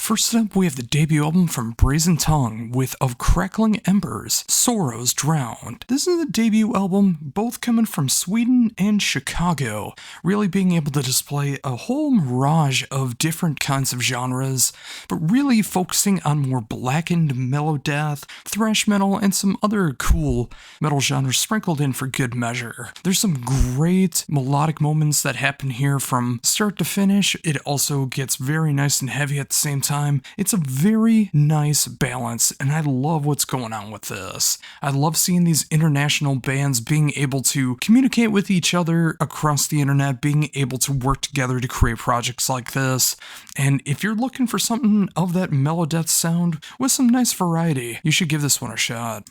First up, we have the debut album from Brazen Tongue with Of Crackling Embers, Sorrows Drowned. This is a debut album, both coming from Sweden and Chicago, really being able to display a whole mirage of different kinds of genres, but really focusing on more blackened melodeath, thrash metal, and some other cool metal genres sprinkled in for good measure. There's some great melodic moments that happen here from start to finish. It also gets very nice and heavy at the same time. It's a very nice balance, and I love what's going on with this. I love seeing these international bands being able to communicate with each other across the internet, being able to work together to create projects like this. And if you're looking for something of that melodeath sound with some nice variety, you should give this one a shot.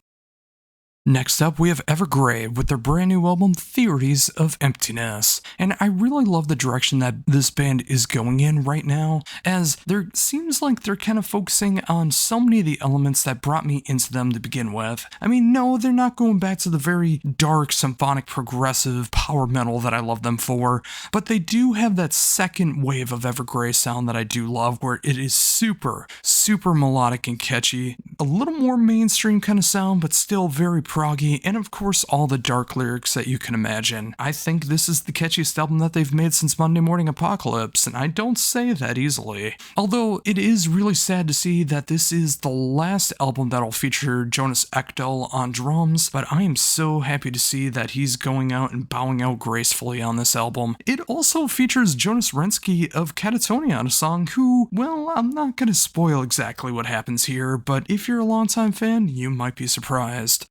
Next up, we have Evergrey with their brand new album, Theories of Emptiness. And I really love the direction that this band is going in right now, as there seems like they're kind of focusing on so many of the elements that brought me into them to begin with. I mean, no, they're not going back to the very dark, symphonic, progressive power metal that I love them for, but they do have that second wave of Evergrey sound that I do love, where it is super melodic and catchy, a little more mainstream kind of sound, but still very proggy, and of course all the dark lyrics that you can imagine. I think this is the catchiest album that they've made since Monday Morning Apocalypse, and I don't say that easily. Although it is really sad to see that this is the last album that'll feature Jonas Ekdahl on drums, but I am so happy to see that he's going out and bowing out gracefully on this album. It also features Jonas Rensky of Catatonia on a song who, well, I'm not gonna spoil exactly what happens here, but if you're a longtime fan, you might be surprised.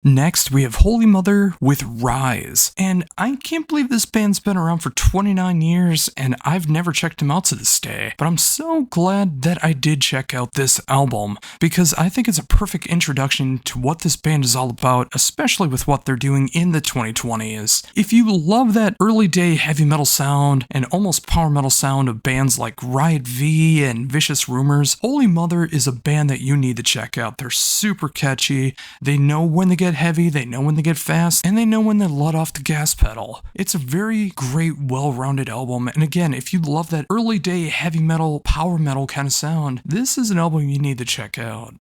Next, we have Holy Mother with Rise, and I can't believe this band's been around for 29 years, and I've never checked them out to this day, but I'm so glad that I did check out this album, because I think it's a perfect introduction to what this band is all about, especially with what they're doing in the 2020s. If you love that early day heavy metal sound, and almost power metal sound of bands like Riot V and Vicious Rumors, Holy Mother is a band that you need to check out. They're super catchy, they know when they get heavy, they know when they get fast, and they know when to let off the gas pedal. It's a very great, well-rounded album, and again, if you love that early day heavy metal, power metal kind of sound, this is an album you need to check out.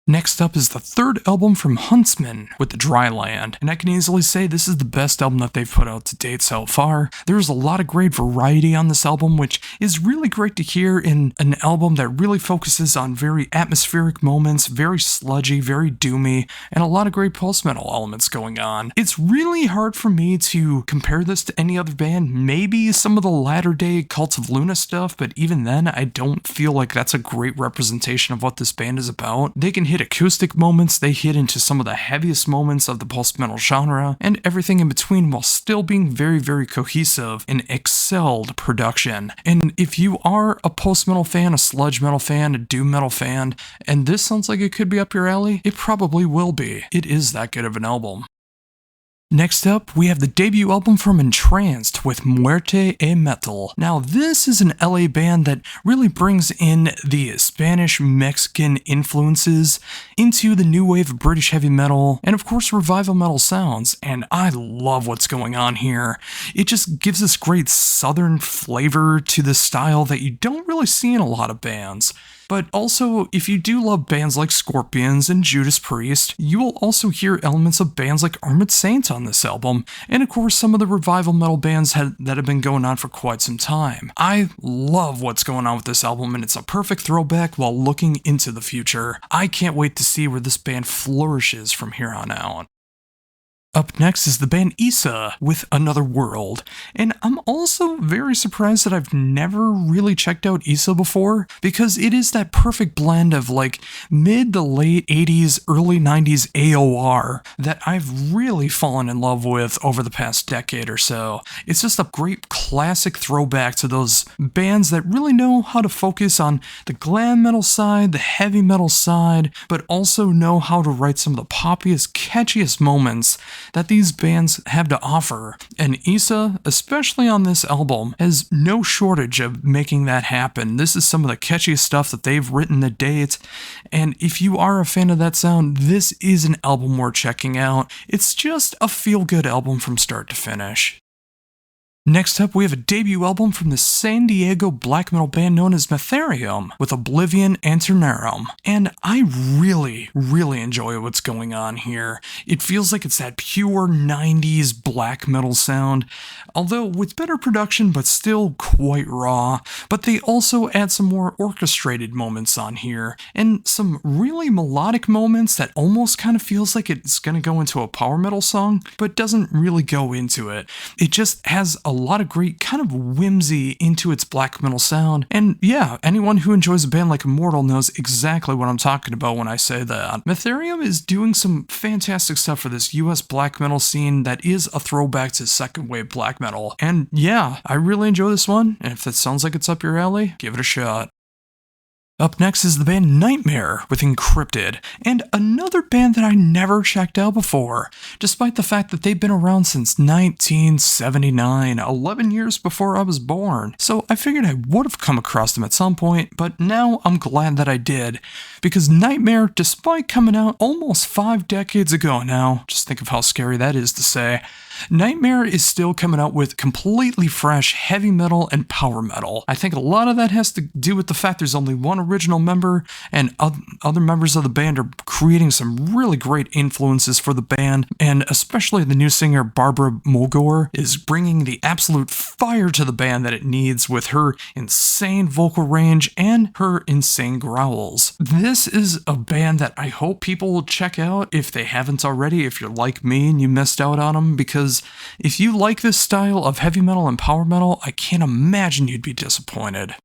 Next up is the third album from Huntsman with The Dry Land, and I can easily say this is the best album that they've put out to date so far. There's a lot of great variety on this album, which is really great to hear in an album that really focuses on very atmospheric moments, very sludgy, very doomy, and a lot of great post-metal elements going on. It's really hard for me to compare this to any other band, maybe some of the latter-day Cult of Luna stuff, but even then, I don't feel like that's a great representation of what this band is about. They can hit acoustic moments, they hit into some of the heaviest moments of the post-metal genre, and everything in between while still being very cohesive and excelled production. And if you are a post-metal fan, a sludge metal fan, a doom metal fan, and this sounds like it could be up your alley, it probably will be. It is that good of an album. Next up, we have the debut album from Entranced with Muerte e Metal. Now, this is an LA band that really brings in the Spanish-Mexican influences into the new wave of British heavy metal, and of course revival metal sounds, and I love what's going on here. It just gives this great southern flavor to the style that you don't really see in a lot of bands. But also, if you do love bands like Scorpions and Judas Priest, you will also hear elements of bands like Armored Saint on this album, and of course some of the revival metal bands that have been going on for quite some time. I love what's going on with this album, and it's a perfect throwback while looking into the future. I can't wait to see where this band flourishes from here on out. Up next is the band Issa with Another World, and I'm also very surprised that I've never really checked out Issa before, because it is that perfect blend of like mid to late 80s, early 90s AOR that I've really fallen in love with over the past decade or so. It's just a great classic throwback to those bands that really know how to focus on the glam metal side, the heavy metal side, but also know how to write some of the poppiest, catchiest moments that these bands have to offer, and Issa, especially on this album, has no shortage of making that happen. This is some of the catchiest stuff that they've written to date, and if you are a fan of that sound, this is an album worth checking out. It's just a feel-good album from start to finish. Next up, we have a debut album from the San Diego black metal band known as Metherium with Oblivion Anternarum. And I really enjoy what's going on here. It feels like it's that pure 90s black metal sound, although with better production but still quite raw. But they also add some more orchestrated moments on here, and some really melodic moments that almost kind of feels like it's gonna go into a power metal song, but doesn't really go into it. It just has a lot of great kind of whimsy into its black metal sound, and yeah, anyone who enjoys a band like Immortal knows exactly what I'm talking about when I say that. Metherium is doing some fantastic stuff for this US black metal scene that is a throwback to second wave black metal, and yeah, I really enjoy this one, and if that sounds like it's up your alley, give it a shot. Up next is the band Nightmare with Encrypted, and another band that I never checked out before, despite the fact that they've been around since 1979, 11 years before I was born. So I figured I would have come across them at some point, but now I'm glad that I did, because Nightmare, despite coming out almost 5 decades ago now, just think of how scary that is to say, Nightmare is still coming out with completely fresh heavy metal and power metal. I think a lot of that has to do with the fact there's only one original member, and other members of the band are creating some really great influences for the band, and especially the new singer Barbara Mogor is bringing the absolute fire to the band that it needs with her insane vocal range and her insane growls. This is a band that I hope people will check out if they haven't already, if you're like me and you missed out on them, because if you like this style of heavy metal and power metal, I can't imagine you'd be disappointed.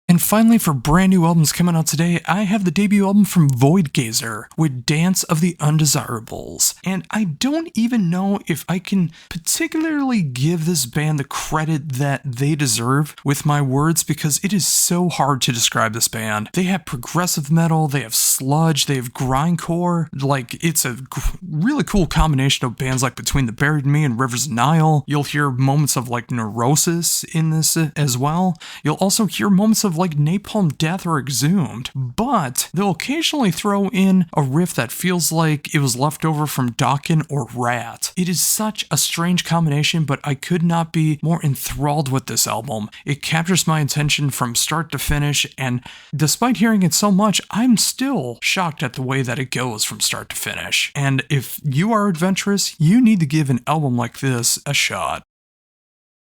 And finally, for brand new albums coming out today, I have the debut album from Voidgazer with Dance of the Undesirables. And I don't even know if I can particularly give this band the credit that they deserve with my words, because it is so hard to describe this band. They have progressive metal, they have sludge, they have grindcore. Like, it's a really cool combination of bands like Between the Buried and Me and Rivers of Nile. You'll hear moments of like Neurosis in this as well. You'll also hear moments of like Napalm Death or Exhumed, but they'll occasionally throw in a riff that feels like it was left over from Dokken or Rat. It is such a strange combination, but I could not be more enthralled with this album. It captures my attention from start to finish, and despite hearing it so much, I'm still shocked at the way that it goes from start to finish. And if you are adventurous, you need to give an album like this a shot.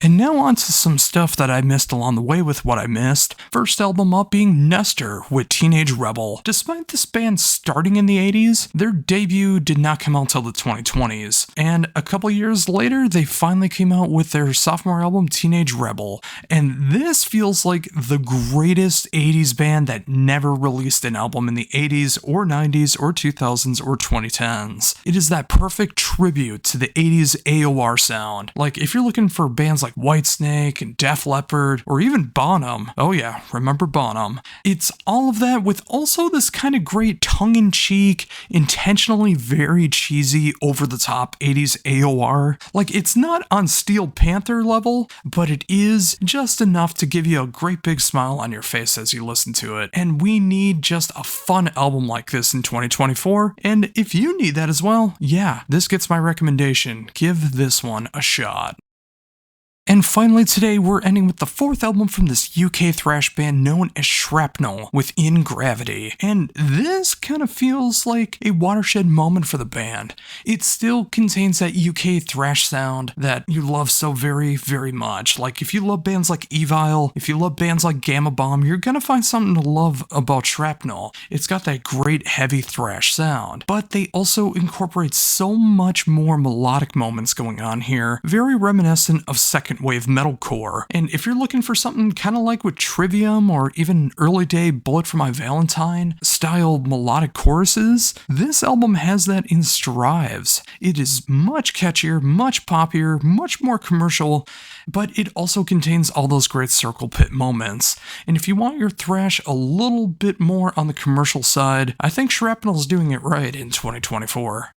And now on to some stuff that I missed along the way with what I missed. First album up being Nestor with Teenage Rebel. Despite this band starting in the 80s, their debut did not come out until the 2020s. And a couple years later, they finally came out with their sophomore album, Teenage Rebel. And this feels like the greatest 80s band that never released an album in the 80s or 90s or 2000s or 2010s. It is that perfect tribute to the 80s AOR sound. Like, if you're looking for bands like Whitesnake and Def Leppard, or even Bonham. Oh yeah, remember Bonham. It's all of that with also this kind of great tongue-in-cheek, intentionally very cheesy, over-the-top 80s AOR. Like, it's not on Steel Panther level, but it is just enough to give you a great big smile on your face as you listen to it. And we need just a fun album like this in 2024, and if you need that as well, yeah, this gets my recommendation. Give this one a shot. And finally today, we're ending with the fourth album from this UK thrash band known as Shrapnel with In Gravity. And this kind of feels like a watershed moment for the band. It still contains that UK thrash sound that you love so very, very much. Like, if you love bands like Evil, if you love bands like Gamma Bomb, you're gonna find something to love about Shrapnel. It's got that great heavy thrash sound, but they also incorporate so much more melodic moments going on here, very reminiscent of second wave metalcore. And if you're looking for something kind of like with Trivium or even early day Bullet for My Valentine style melodic choruses, this album has that in strives. It is much catchier, much poppier, much more commercial, but it also contains all those great circle pit moments. And if you want your thrash a little bit more on the commercial side, I think Shrapnel's doing it right in 2024.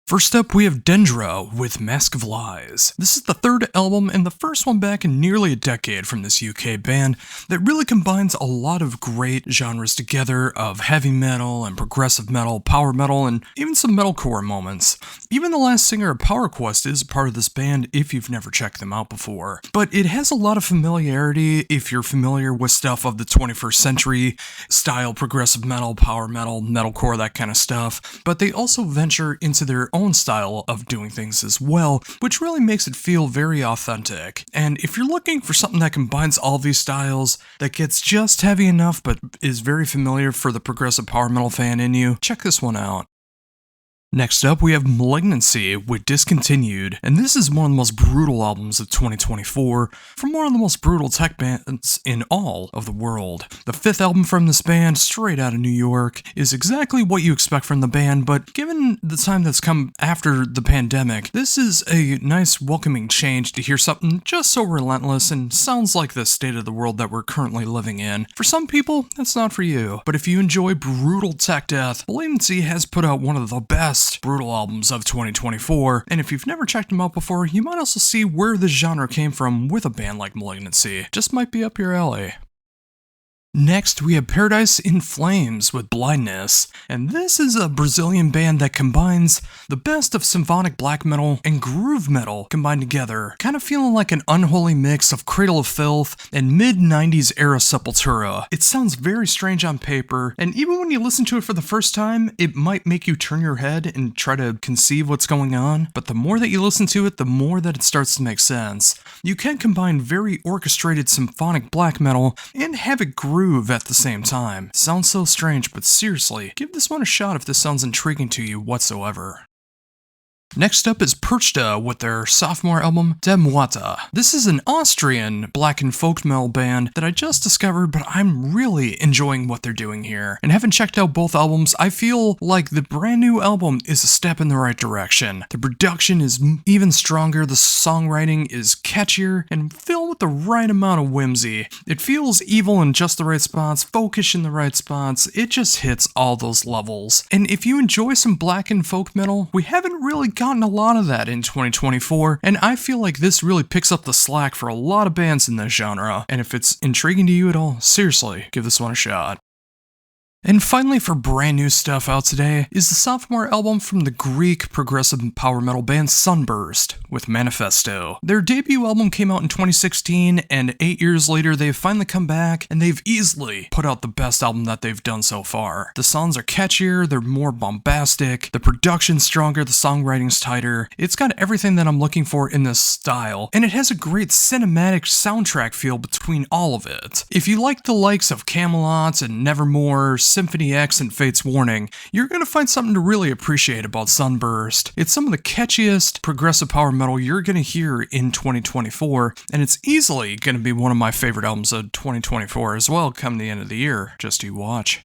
First up, we have Dendra with Mask of Lies. This is the third album and the first one back in nearly a decade from this UK band that really combines a lot of great genres together of heavy metal and progressive metal, power metal, and even some metalcore moments. Even the last singer of Power Quest is a part of this band if you've never checked them out before. But it has a lot of familiarity if you're familiar with stuff of the 21st century style progressive metal, power metal, metalcore, that kind of stuff. But they also venture into their own style of doing things as well, which really makes it feel very authentic. And if you're looking for something that combines all these styles, that gets just heavy enough but is very familiar for the progressive power metal fan in you, check this one out. Next up, we have Malignancy with Discontinued, and this is one of the most brutal albums of 2024 from one of the most brutal tech bands in all of the world. The fifth album from this band, straight out of New York, is exactly what you expect from the band, but given the time that's come after the pandemic, this is a nice welcoming change to hear something just so relentless and sounds like the state of the world that we're currently living in. For some people, that's not for you, but if you enjoy brutal tech death, Malignancy has put out one of the best brutal albums of 2024, and if you've never checked them out before, you might also see where the genre came from with a band like Malignancy. Just might be up your alley. Next, we have Paradise in Flames with Blindness, and this is a Brazilian band that combines the best of symphonic black metal and groove metal combined together, kind of feeling like an unholy mix of Cradle of Filth and mid-90s era Sepultura. It sounds very strange on paper, and even when you listen to it for the first time, it might make you turn your head and try to conceive what's going on, but the more that you listen to it, the more that it starts to make sense. You can combine very orchestrated symphonic black metal and have it groove at the same time. Sounds so strange, but seriously, give this one a shot if this sounds intriguing to you whatsoever. Next up is Perchta with their sophomore album, De Muata. This is an Austrian black and folk metal band that I just discovered, but I'm really enjoying what they're doing here. And having checked out both albums, I feel like the brand new album is a step in the right direction. The production is even stronger, the songwriting is catchier, and filled with the right amount of whimsy. It feels evil in just the right spots, folkish in the right spots, it just hits all those levels. And if you enjoy some black and folk metal, we haven't really gotten a lot of that in 2024, and I feel like this really picks up the slack for a lot of bands in this genre, and if it's intriguing to you at all, seriously, give this one a shot. And finally, for brand new stuff out today, is the sophomore album from the Greek progressive power metal band Sunburst with Manifesto. Their debut album came out in 2016, and 8 years later they've finally come back, and they've easily put out the best album that they've done so far. The songs are catchier, they're more bombastic, the production's stronger, the songwriting's tighter. It's got everything that I'm looking for in this style, and it has a great cinematic soundtrack feel between all of it. If you like the likes of Camelot and Nevermore, Symphony X, and Fate's Warning, you're going to find something to really appreciate about Sunburst. It's some of the catchiest progressive power metal you're going to hear in 2024, and it's easily going to be one of my favorite albums of 2024 as well come the end of the year. Just you watch.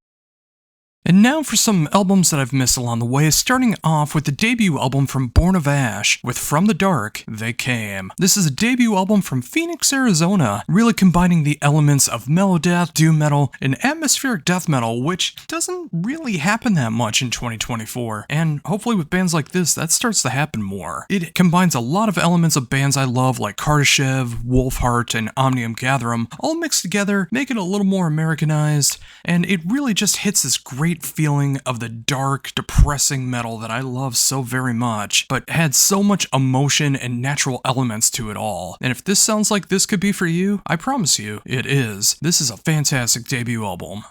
And now for some albums that I've missed along the way, starting off with the debut album from Born of Ash with From the Dark, They Came. This is a debut album from Phoenix, Arizona, really combining the elements of melodeath, doom metal, and atmospheric death metal, which doesn't really happen that much in 2024, and hopefully with bands like this, that starts to happen more. It combines a lot of elements of bands I love like Kardashev, Wolfheart, and Omnium Gatherum, all mixed together, make it a little more Americanized, and it really just hits this great feeling of the dark, depressing metal that I love so very much, but had so much emotion and natural elements to it all. And if this sounds like this could be for you, I promise you, it is. This is a fantastic debut album.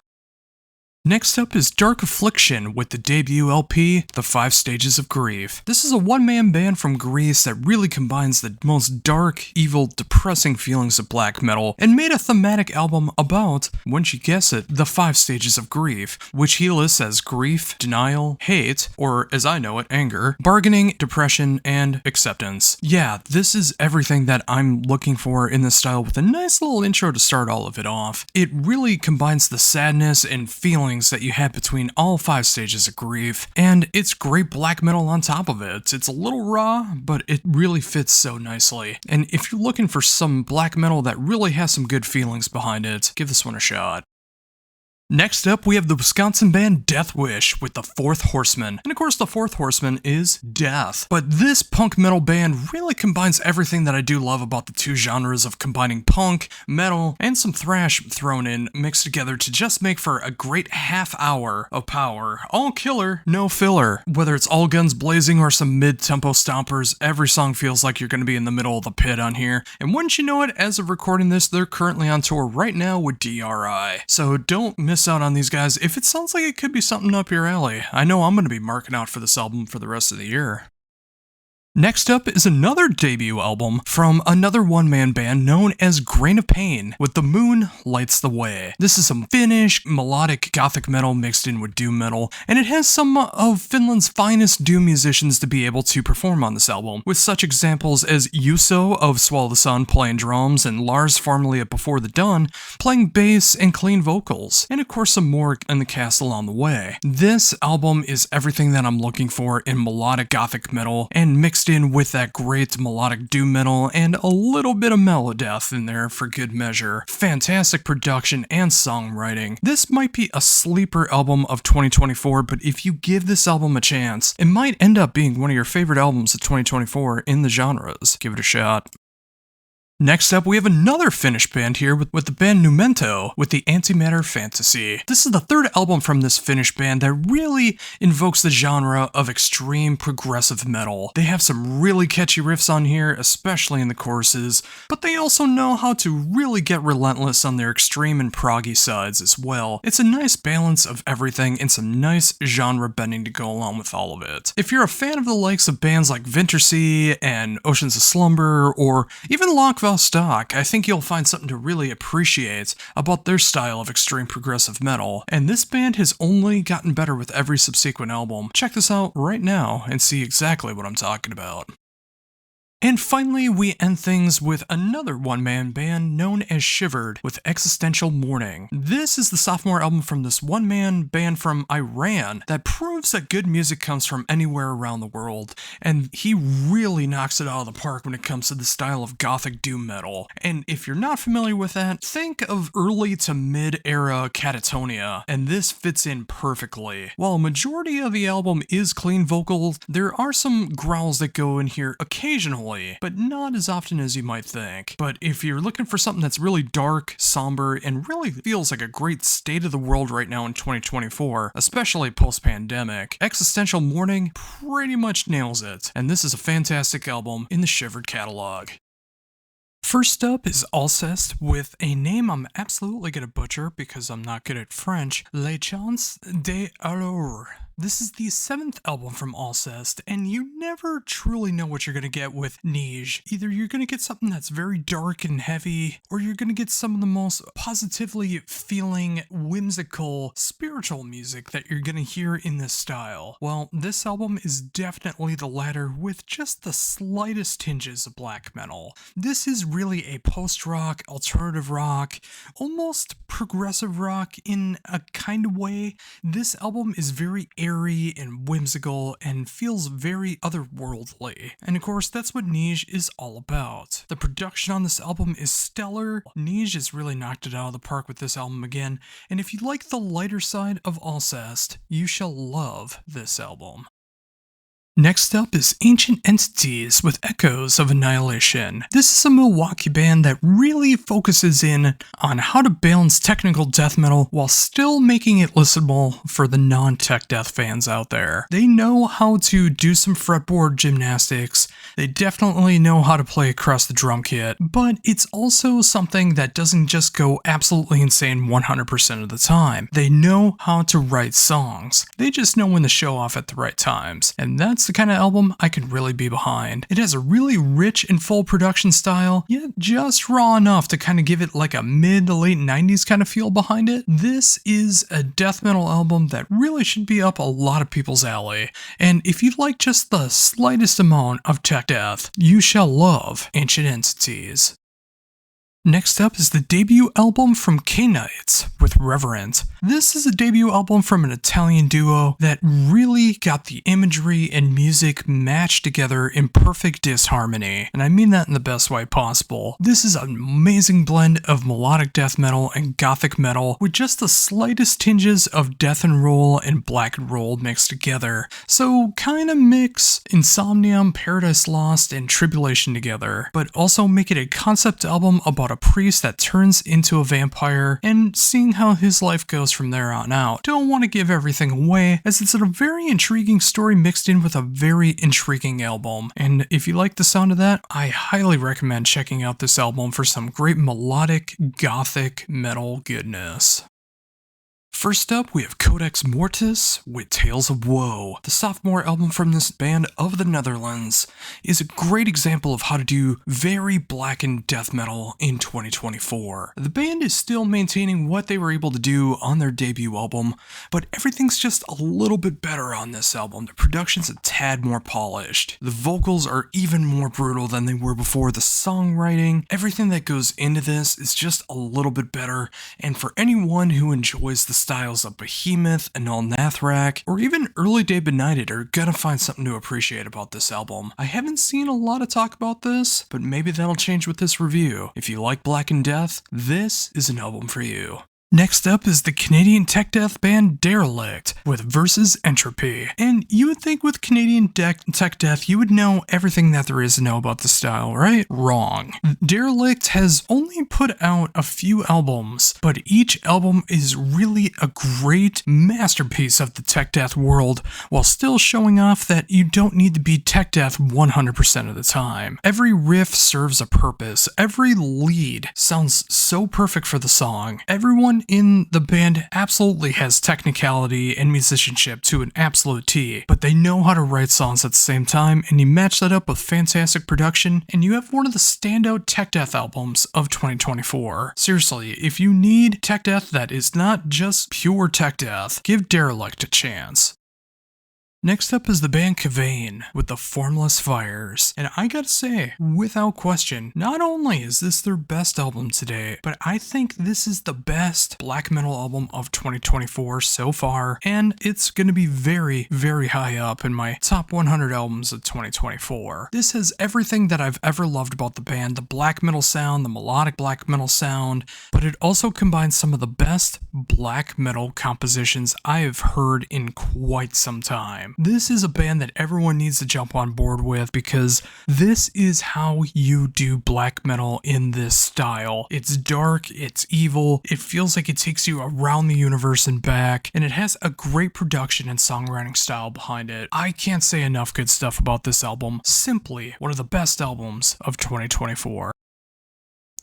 Next up is Dark Affliction with the debut LP, The 5 Stages of Grief. This is a one-man band from Greece that really combines the most dark, evil, depressing feelings of black metal and made a thematic album about, wouldn't you guess it, the 5 stages of grief, which he lists as grief, denial, hate, or as I know it, anger, bargaining, depression, and acceptance. Yeah, this is everything that I'm looking for in this style with a nice little intro to start all of it off. It really combines the sadness and feelings that you had between all 5 stages of grief, and it's great black metal on top of it. It's a little raw, but it really fits so nicely. And if you're looking for some black metal that really has some good feelings behind it, give this one a shot. Next up, we have the Wisconsin band Death Wish with the Fourth Horseman. And of course, the Fourth Horseman is death. But this punk metal band really combines everything that I do love about the two genres of combining punk, metal, and some thrash thrown in, mixed together to just make for a great half hour of power. All killer, no filler. Whether it's all guns blazing or some mid-tempo stompers, every song feels like you're going to be in the middle of the pit on here. And wouldn't you know it, as of recording this, they're currently on tour right now with DRI. So don't miss out on these guys if it sounds like it could be something up your alley. I know I'm going to be marking out for this album for the rest of the year. Next up is another debut album from another one-man band known as Grain of Pain with The Moon Lights the Way. This is some Finnish melodic gothic metal mixed in with doom metal, and it has some of Finland's finest doom musicians to be able to perform on this album, with such examples as Juuso of Swallow the Sun playing drums and Lars formerly at Before the Dawn playing bass and clean vocals, and of course some more in the cast along the way. This album is everything that I'm looking for in melodic gothic metal, and mixed in with that great melodic doom metal and a little bit of melodeath in there for good measure. Fantastic production and songwriting. This might be a sleeper album of 2024, but if you give this album a chance, it might end up being one of your favorite albums of 2024 in the genres. Give it a shot. Next up, we have another Finnish band here with the band Numento with the Antimatter Fantasy. This is the third album from this Finnish band that really invokes the genre of extreme progressive metal. They have some really catchy riffs on here, especially in the choruses, but they also know how to really get relentless on their extreme and proggy sides as well. It's a nice balance of everything and some nice genre bending to go along with all of it. If you're a fan of the likes of bands like Wintersea and Oceans of Slumber, or even Lockville Stock, I think you'll find something to really appreciate about their style of extreme progressive metal, and this band has only gotten better with every subsequent album. Check this out right now and see exactly what I'm talking about. And finally, we end things with another one-man band known as Shivered with Existential Mourning. This is the sophomore album from this one-man band from Iran that proves that good music comes from anywhere around the world, and he really knocks it out of the park when it comes to the style of gothic doom metal. And if you're not familiar with that, think of early to mid-era Catatonia, and this fits in perfectly. While a majority of the album is clean vocals, there are some growls that go in here occasionally, but not as often as you might think. But if you're looking for something that's really dark, somber, and really feels like a great state of the world right now in 2024, especially post-pandemic, Existential Mourning pretty much nails it, and this is a fantastic album in the Shivered catalog. First up is Alceste with a name I'm absolutely going to butcher because I'm not good at French, Les Chants de Alors. This is the 7th album from Alceste, and you never truly know what you're going to get with Nige. Either you're going to get something that's very dark and heavy, or you're going to get some of the most positively feeling, whimsical, spiritual music that you're going to hear in this style. Well, this album is definitely the latter with just the slightest tinges of black metal. This is really a post-rock, alternative rock, almost progressive rock in a kind of way. This album is very airy and whimsical and feels very otherworldly. And of course, that's what Nige is all about. The production on this album is stellar. Nige has really knocked it out of the park with this album again, and if you like the lighter side of Alceste, you shall love this album. Next up is Ancient Entities with Echoes of Annihilation. This is a Milwaukee band that really focuses in on how to balance technical death metal while still making it listenable for the non-tech death fans out there. They know how to do some fretboard gymnastics, they definitely know how to play across the drum kit, but it's also something that doesn't just go absolutely insane 100% of the time. They know how to write songs. They just know when to show off at the right times, and that's the kind of album I can really be behind. It has a really rich and full production style, yet just raw enough to kind of give it like a mid to late 90s kind of feel behind it. This is a death metal album that really should be up a lot of people's alley, and if you like just the slightest amount of tech death, you shall love Ancient Entities. Next up is the debut album from K-Nights with Reverent. This is a debut album from an Italian duo that really got the imagery and music matched together in perfect disharmony, and I mean that in the best way possible. This is an amazing blend of melodic death metal and gothic metal with just the slightest tinges of death and roll and black and roll mixed together. So kinda mix Insomnium, Paradise Lost, and Tribulation together, but also make it a concept album about a priest that turns into a vampire and seeing how his life goes from there on out. Don't want to give everything away, as it's a very intriguing story mixed in with a very intriguing album, and if you like the sound of that, I highly recommend checking out this album for some great melodic gothic metal goodness. First up, we have Codex Mortis with Tales of Woe. The sophomore album from this band of the Netherlands is a great example of how to do very blackened death metal in 2024. The band is still maintaining what they were able to do on their debut album, but everything's just a little bit better on this album. The production's a tad more polished. The vocals are even more brutal than they were before. The songwriting, everything that goes into this is just a little bit better, and for anyone who enjoys the styles of Behemoth and Nathrak, or even Early Day Benighted, are gonna find something to appreciate about this album. I haven't seen a lot of talk about this, but maybe that'll change with this review. If you like Black and Death, this is an album for you. Next up is the Canadian tech death band Derelict with Versus Entropy. And you would think with Canadian tech death you would know everything that there is to know about the style, right? Wrong. Derelict has only put out a few albums, but each album is really a great masterpiece of the tech death world while still showing off that you don't need to be tech death 100% of the time. Every riff serves a purpose. Every lead sounds so perfect for the song. Everyone in the band absolutely has technicality and musicianship to an absolute T, but they know how to write songs at the same time, and you match that up with fantastic production, and you have one of the standout tech death albums of 2024. Seriously, if you need tech death that is not just pure tech death, give Derelict a chance. Next up is the band Cavane with the Formless Fires, and I gotta say, without question, not only is this their best album today, but I think this is the best black metal album of 2024 so far, and it's gonna be very, very high up in my top 100 albums of 2024. This has everything that I've ever loved about the band, the black metal sound, the melodic black metal sound, but it also combines some of the best black metal compositions I have heard in quite some time. This is a band that everyone needs to jump on board with because this is how you do black metal in this style. It's dark, it's evil, it feels like it takes you around the universe and back, and it has a great production and songwriting style behind it. I can't say enough good stuff about this album. Simply one of the best albums of 2024.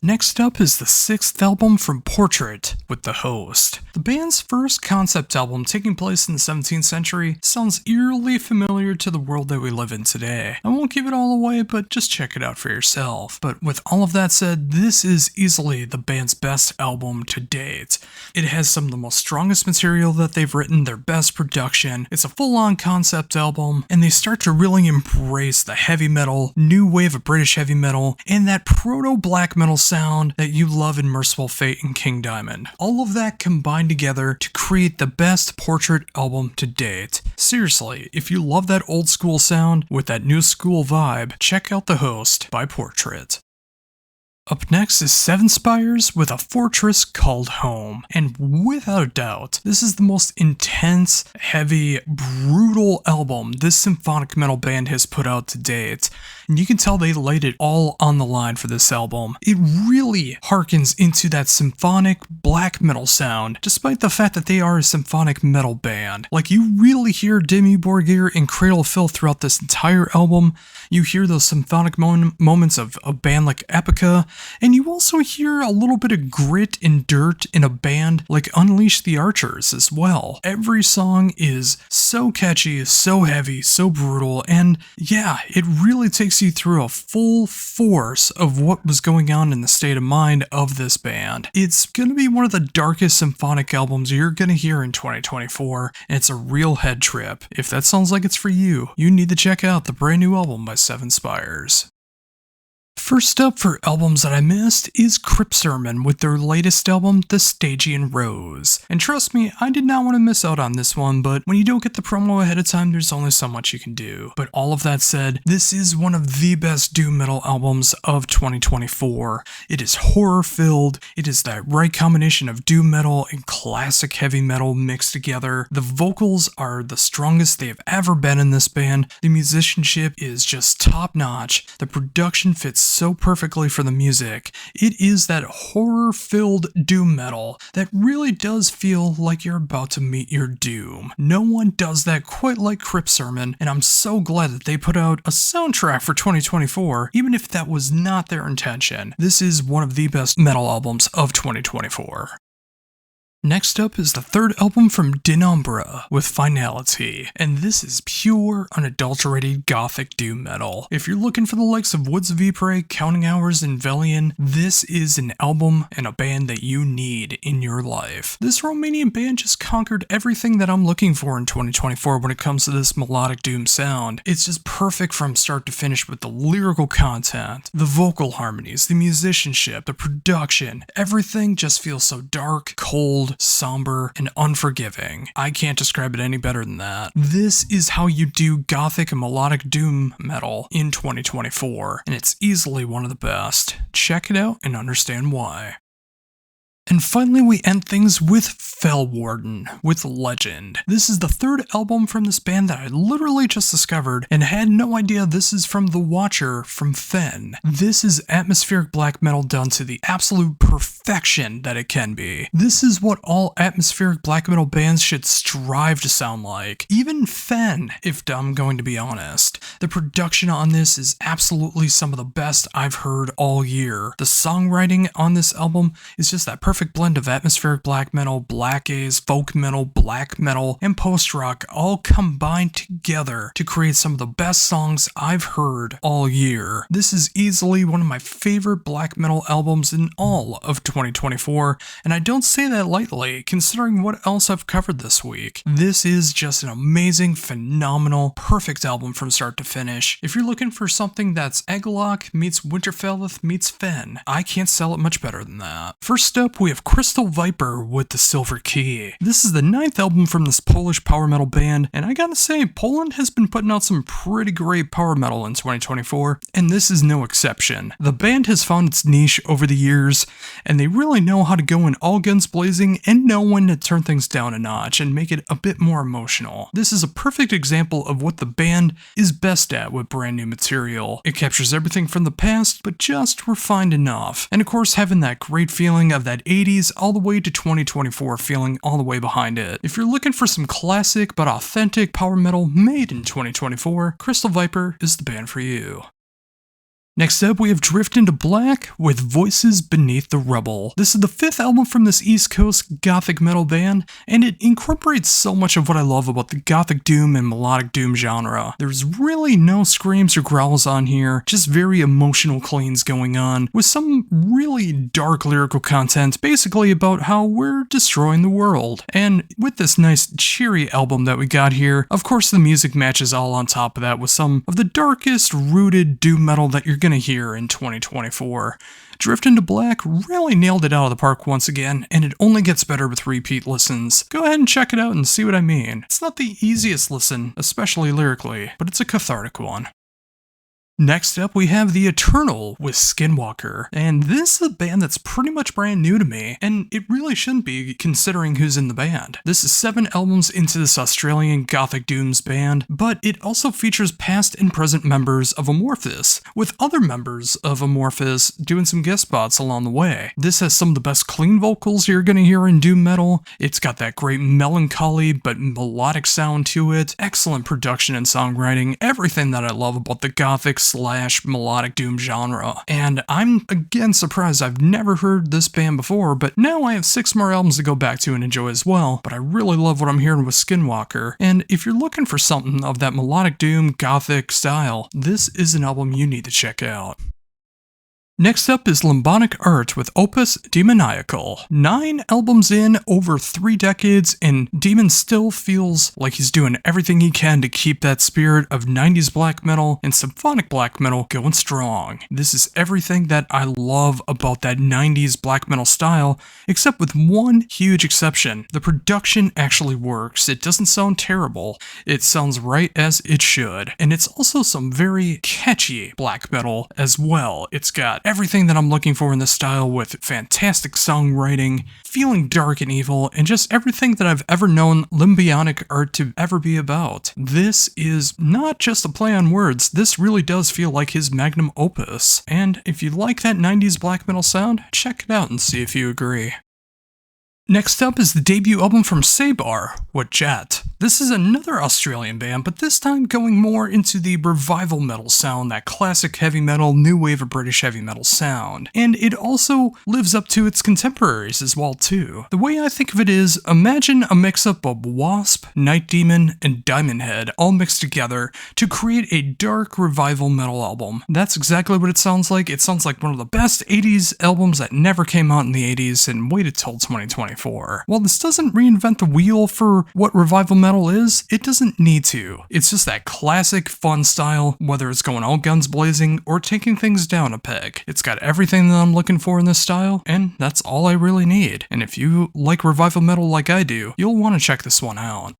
Next up is the 6th album from Portrait with The Host. The band's first concept album, taking place in the 17th century, sounds eerily familiar to the world that we live in today. I won't give it all away, but just check it out for yourself. But with all of that said, this is easily the band's best album to date. It has some of the most strongest material that they've written, their best production, it's a full-on concept album, and they start to really embrace the heavy metal, new wave of British heavy metal, and that proto-black metal sound that you love in Merciful Fate and King Diamond. All of that combined together to create the best Portrait album to date. Seriously, if you love that old school sound with that new school vibe, check out The Host by Portrait. Up next is Seven Spires with A Fortress Called Home, and without a doubt, this is the most intense, heavy, brutal album this symphonic metal band has put out to date, and you can tell they laid it all on the line for this album. It really harkens into that symphonic black metal sound, despite the fact that they are a symphonic metal band. Like, you really hear Dimmu Borgir and Cradle of Filth throughout this entire album. You hear those symphonic moments of a band like Epica, and you also hear a little bit of grit and dirt in a band like Unleash the Archers as well. Every song is so catchy, so heavy, so brutal, and yeah, it really takes you through a full force of what was going on in the state of mind of this band. It's gonna be one of the darkest symphonic albums you're gonna hear in 2024, and it's a real head trip. If that sounds like it's for you, you need to check out the brand new album by Seven Spires. First up for albums that I missed is Crypt Sermon with their latest album, The Stygian Rose. And trust me, I did not want to miss out on this one, but when you don't get the promo ahead of time, there's only so much you can do. But all of that said, this is one of the best doom metal albums of 2024. It is horror-filled, it is that right combination of doom metal and classic heavy metal mixed together. The vocals are the strongest they have ever been in this band. The musicianship is just top-notch. The production fits so perfectly for the music. It is that horror-filled doom metal that really does feel like you're about to meet your doom. No one does that quite like Crypt Sermon, and I'm so glad that they put out a soundtrack for 2024, even if that was not their intention. This is one of the best metal albums of 2024. Next up is the third album from Denumbra with Finality, and this is pure, unadulterated gothic doom metal. If you're looking for the likes of Woods of Ypres, Counting Hours, and Velian, this is an album and a band that you need in your life. This Romanian band just conquered everything that I'm looking for in 2024 when it comes to this melodic doom sound. It's just perfect from start to finish with the lyrical content, the vocal harmonies, the musicianship, the production. Everything just feels so dark, cold, somber, and unforgiving. I can't describe it any better than that. This is how you do gothic and melodic doom metal in 2024, and it's easily one of the best. Check it out and understand why. And finally, we end things with Fellwarden with Legend. This is the third album from this band that I literally just discovered and had no idea this is from The Watcher from Fen. This is atmospheric black metal done to the absolute perfection that it can be. This is what all atmospheric black metal bands should strive to sound like. Even Fen, if I'm going to be honest. The production on this is absolutely some of the best I've heard all year. The songwriting on this album is just that perfect blend of atmospheric black metal, black gaze, folk metal, black metal, and post-rock all combined together to create some of the best songs I've heard all year. This is easily one of my favorite black metal albums in all of 2024, and I don't say that lightly considering what else I've covered this week. This is just an amazing, phenomenal, perfect album from start to finish. If you're looking for something that's Eglock meets Winterfell meets Fen, I can't sell it much better than that. First up, we have Crystal Viper with The Silver Key. This is the 9th album from this Polish power metal band, and I gotta say, Poland has been putting out some pretty great power metal in 2024, and this is no exception. The band has found its niche over the years, and they really know how to go in all guns blazing and know when to turn things down a notch and make it a bit more emotional. This is a perfect example of what the band is best at with brand new material. It captures everything from the past, but just refined enough. And of course, having that great feeling of that 80s all the way to 2024 feeling all the way behind it. If you're looking for some classic but authentic power metal made in 2024, Crystal Viper is the band for you. Next up, we have Drift into Black with Voices Beneath the Rubble. This is the 5th album from this East Coast gothic metal band, and it incorporates so much of what I love about the gothic doom and melodic doom genre. There's really no screams or growls on here, just very emotional cleans going on, with some really dark lyrical content, basically about how we're destroying the world. And with this nice cheery album that we got here, of course the music matches all on top of that with some of the darkest rooted doom metal that you're gonna hear in 2024. Drift into Black really nailed it out of the park once again, and it only gets better with repeat listens. Go ahead and check it out and see what I mean. It's not the easiest listen, especially lyrically, but it's a cathartic one. Next up, we have The Eternal with Skinwalker, and this is a band that's pretty much brand new to me, and it really shouldn't be considering who's in the band. This is 7 albums into this Australian gothic dooms band, but it also features past and present members of Amorphis, with other members of Amorphis doing some guest spots along the way. This has some of the best clean vocals you're gonna hear in doom metal. It's got that great melancholy but melodic sound to it, excellent production and songwriting, everything that I love about the gothic / melodic doom genre. And I'm again surprised I've never heard this band before, but now I have 6 more albums to go back to and enjoy as well. But I really love what I'm hearing with Skinwalker, and if you're looking for something of that melodic doom gothic style, this is an album you need to check out. Next up is Lymphonic Art with Opus Demoniacal. 9 albums in, over 3 decades, and Demon still feels like he's doing everything he can to keep that spirit of 90s black metal and symphonic black metal going strong. This is everything that I love about that 90s black metal style, except with one huge exception. The production actually works. It doesn't sound terrible. It sounds right as it should. And it's also some very catchy black metal as well. It's got everything that I'm looking for in this style, with fantastic songwriting, feeling dark and evil, and just everything that I've ever known Lymphonic Art to ever be about. This is not just a play on words, this really does feel like his magnum opus. And if you like that 90s black metal sound, check it out and see if you agree. Next up is the debut album from Sabar, with Jet. This is another Australian band, but this time going more into the revival metal sound, that classic heavy metal, new wave of British heavy metal sound. And it also lives up to its contemporaries as well too. The way I think of it is, imagine a mix-up of Wasp, Night Demon, and Diamond Head all mixed together to create a dark revival metal album. That's exactly what it sounds like. It sounds like one of the best 80s albums that never came out in the 80s and waited till 2024. While this doesn't reinvent the wheel for what revival metal is, it doesn't need to. It's just that classic fun style, whether it's going all guns blazing or taking things down a peg. It's got everything that I'm looking for in this style, and that's all I really need. And if you like revival metal like I do, you'll want to check this one out.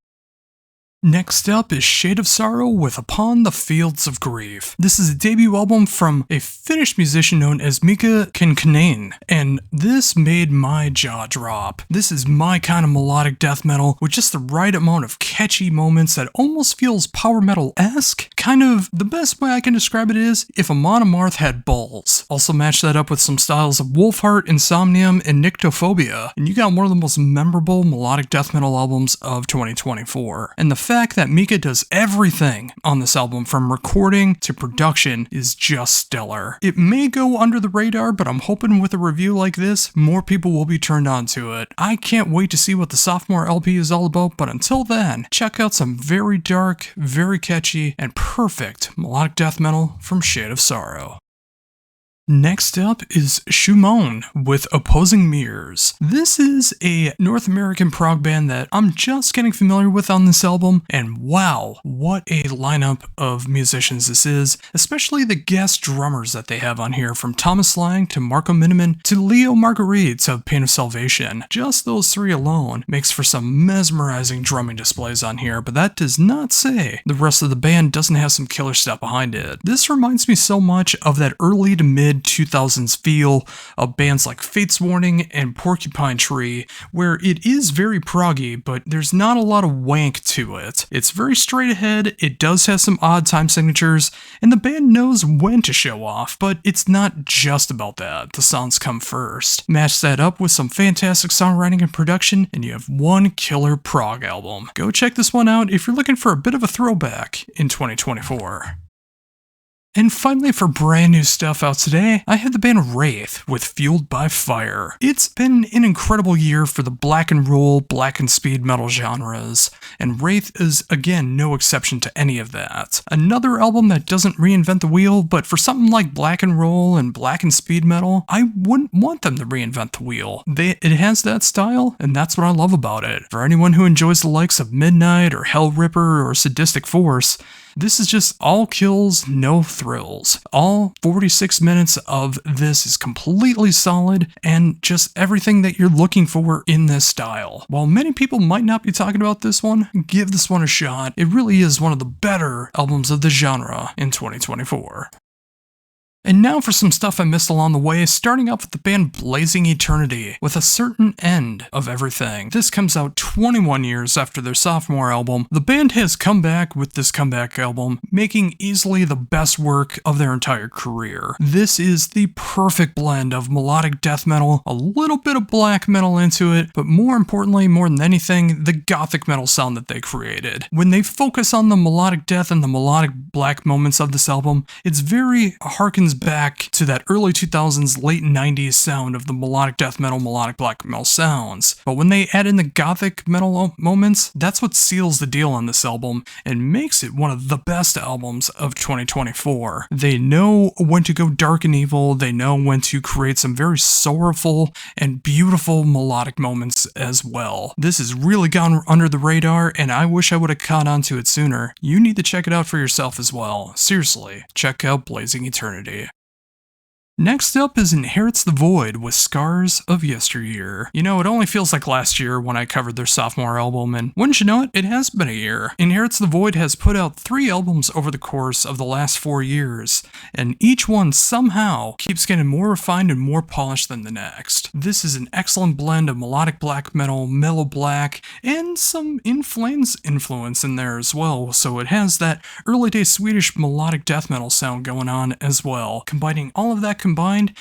Next up is Shade of Sorrow with Upon the Fields of Grief. This is a debut album from a Finnish musician known as Mika Kinkanen, and this made my jaw drop. This is my kind of melodic death metal with just the right amount of catchy moments that almost feels power metal-esque. Kind of the best way I can describe it is if a Monomarth had balls. Also match that up with some styles of Wolfheart, Insomnium, and Nyctophobia, and you got one of the most memorable melodic death metal albums of 2024. And the fact that Mika does everything on this album from recording to production is just stellar. It may go under the radar, but I'm hoping with a review like this, more people will be turned on to it. I can't wait to see what the sophomore LP is all about, but until then, check out some very dark, very catchy, and perfect melodic death metal from Shade of Sorrow. Next up is Shumon with Opposing Mirrors. This is a North American prog band that I'm just getting familiar with on this album, and wow, what a lineup of musicians this is, especially the guest drummers that they have on here, from Thomas Lang to Marco Miniman to Leo Marguerite of Pain of Salvation. Just those three alone makes for some mesmerizing drumming displays on here, but that does not say the rest of the band doesn't have some killer stuff behind it. This reminds me so much of that early to mid 2000s feel of bands like Fate's Warning and Porcupine Tree, where it is very proggy, but there's not a lot of wank to it. It's very straight ahead, it does have some odd time signatures, and the band knows when to show off, but it's not just about that. The songs come first. Match that up with some fantastic songwriting and production, and you have one killer prog album. Go check this one out if you're looking for a bit of a throwback in 2024. And finally, for brand new stuff out today, I had the band Wraith with Fueled by Fire. It's been an incredible year for the black and roll, black and speed metal genres, and Wraith is again no exception to any of that. Another album that doesn't reinvent the wheel, but for something like black and roll and black and speed metal, I wouldn't want them to reinvent the wheel. It has that style, and that's what I love about it. For anyone who enjoys the likes of Midnight or Hellripper or Sadistic Force, this is just all kills, no thrills. All 46 minutes of this is completely solid and just everything that you're looking for in this style. While many people might not be talking about this one, give this one a shot. It really is one of the better albums of the genre in 2024. And now for some stuff I missed along the way, starting off with the band Blazing Eternity with A Certain End of Everything. This comes out 21 years after their sophomore album. The band has come back with this comeback album, making easily the best work of their entire career. This is the perfect blend of melodic death metal, a little bit of black metal into it, but more importantly, more than anything, the gothic metal sound that they created. When they focus on the melodic death and the melodic black moments of this album, it's very harkens harkens back to that early 2000s, late 90s sound of the melodic death metal, melodic black metal sounds. But when they add in the gothic metal moments, that's what seals the deal on this album and makes it one of the best albums of 2024. They know when to go dark and evil, they know when to create some very sorrowful and beautiful melodic moments as well. This has really gone under the radar, and I wish I would have caught on to it sooner. You need to check it out for yourself as well. Seriously, check out Blazing Eternity. Next up is Inherits the Void with Scars of Yesteryear. You know, it only feels like last year when I covered their sophomore album, and wouldn't you know it, it has been a year. Inherits the Void has put out 3 albums over the course of the last 4 years, and each one somehow keeps getting more refined and more polished than the next. This is an excellent blend of melodic black metal, mellow black, and some In Flames influence in there as well, so it has that early day Swedish melodic death metal sound going on as well. Combining all of that combined,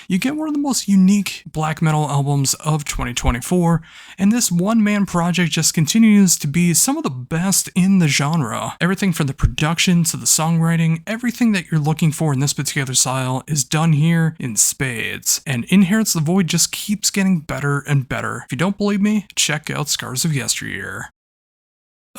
you get one of the most unique black metal albums of 2024, and this one-man project just continues to be some of the best in the genre. Everything from the production to the songwriting, everything that you're looking for in this particular style is done here in spades, and Inherits the Void just keeps getting better and better. If you don't believe me, check out Scars of Yesteryear.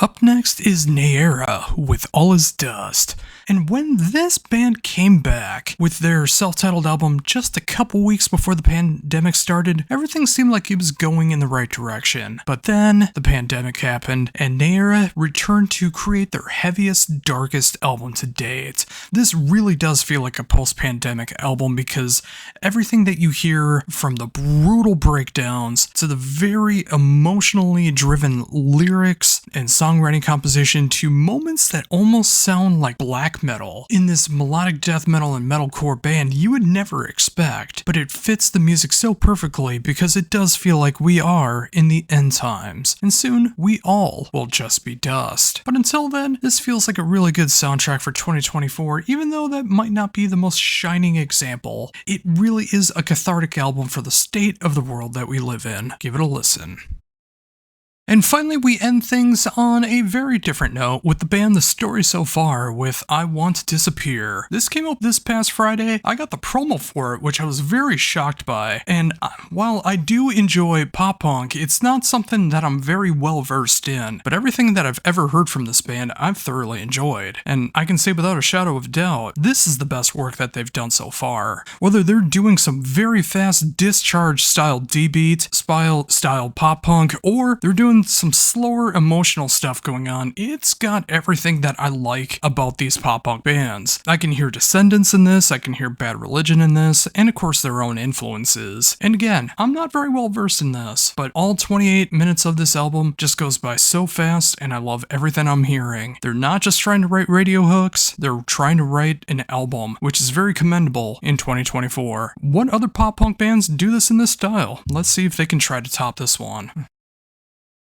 Up next is Neera with All Is Dust. And when this band came back with their self-titled album just a couple weeks before the pandemic started, everything seemed like it was going in the right direction. But then the pandemic happened, and Neera returned to create their heaviest, darkest album to date. This really does feel like a post-pandemic album because everything that you hear, from the brutal breakdowns to the very emotionally driven lyrics and songwriting composition to moments that almost sound like black metal in this melodic death metal and metalcore band you would never expect, but it fits the music so perfectly because it does feel like we are in the end times, and soon we all will just be dust. But until then, this feels like a really good soundtrack for 2024, even though that might not be the most shining example. It really is a cathartic album for the state of the world that we live in. Give it a listen. And finally, we end things on a very different note with the band The Story So Far with I Want to Disappear. This came out this past Friday. I got the promo for it, which I was very shocked by. And while I do enjoy pop punk, it's not something that I'm very well versed in. But everything that I've ever heard from this band, I've thoroughly enjoyed. And I can say without a shadow of doubt, this is the best work that they've done so far. Whether they're doing some very fast discharge style D-beat, style pop punk, or they're doing some slower emotional stuff going on, it's got everything that I like about these pop punk bands. I can hear Descendants in this, I can hear Bad Religion in this, and of course their own influences. And again, I'm not very well versed in this, but all 28 minutes of this album just goes by so fast, and I love everything I'm hearing. They're not just trying to write radio hooks, they're trying to write an album, which is very commendable in 2024. What other pop punk bands do this in this style? Let's see if they can try to top this one.